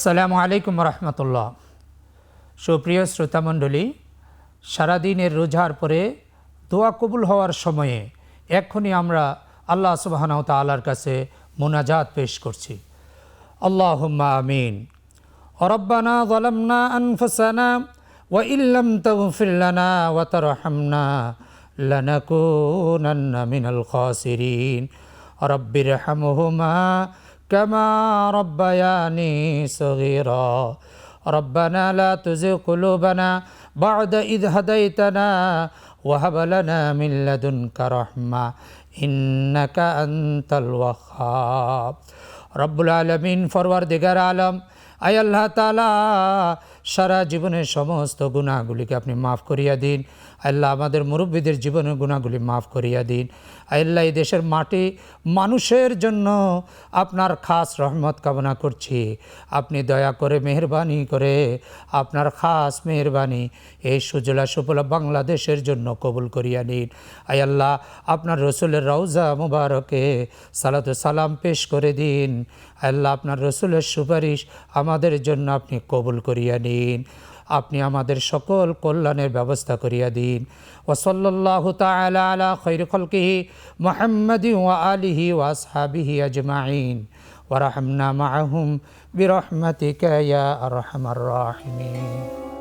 আসসালামু আলাইকুম রহমতুল্লাহ। সুপ্রিয় শ্রোতামণ্ডলী, সারাদিনের রোজার পরে দোয়া কবুল হওয়ার সময়ে এক্ষুনি আমরা আল্লাহ সুবহানাহু ওয়া তাআলার কাছে মুনাজাত পেশ করছি। আল্লাহুম্মা আমিন। রব্বানা যালামনা আনফুসানা ওয়া ইল্লাম তাগফির লানা ওয়া তারহামনা লানাকুনান্না মিনাল খাসিরিন। রব্বিরহামহুমা কামা রব্বায়ানি সগীরা। রব্বানা লা তুযিগ কুলুবানা বা'দা ইয হাদাইতানা ওয়া হাব লানা মিন লাদুনকা রাহমা ইন্নাকা আনতাল ওয়াহ্হাব। রব্বুল আলামিন, ফরওয়ারদিগার আলম, আয় আল্লাহ তাআলা, সারা জীবনের সমস্ত গুনাহগুলিকে আপনি মাফ করিয়া দিন। আল্লাহ, আমাদের মুরব্বীদের জীবনের গুনাহগুলি মাফ করিয়া দিন। আল্লাহ, এই দেশের মাটি মানুষের জন্য আপনার খাস রহমত কামনা করছি। আপনি দয়া করে, মেহেরবানি করে আপনার খাস মেহেরবানি এই সুজলা সুফলা বাংলাদেশের জন্য কবুল করিয়া নিন। আয় আল্লাহ, আপনার রসুলের রওজা মুবারকে সালাত ও সালাম পেশ করে দিন। আল্লাহ, আপনার রসুলের সুপারিশ আমাদের জন্য আপনি কবুল করিয়া নিন। আপনি আমাদের সকল কল্যাণের ব্যবস্থা করিয়া দিন। ওয়া সাল্লাল্লাহু তাআলা আলা খায়রি খালকিহি মুহাম্মাদিন ওয়া আলিহি ওয়া আসহাবিহি আজমাইন ওয়া রাহমনা মাআহুম বিরহমাতিকা ইয়া আরহামার রাহিমিন।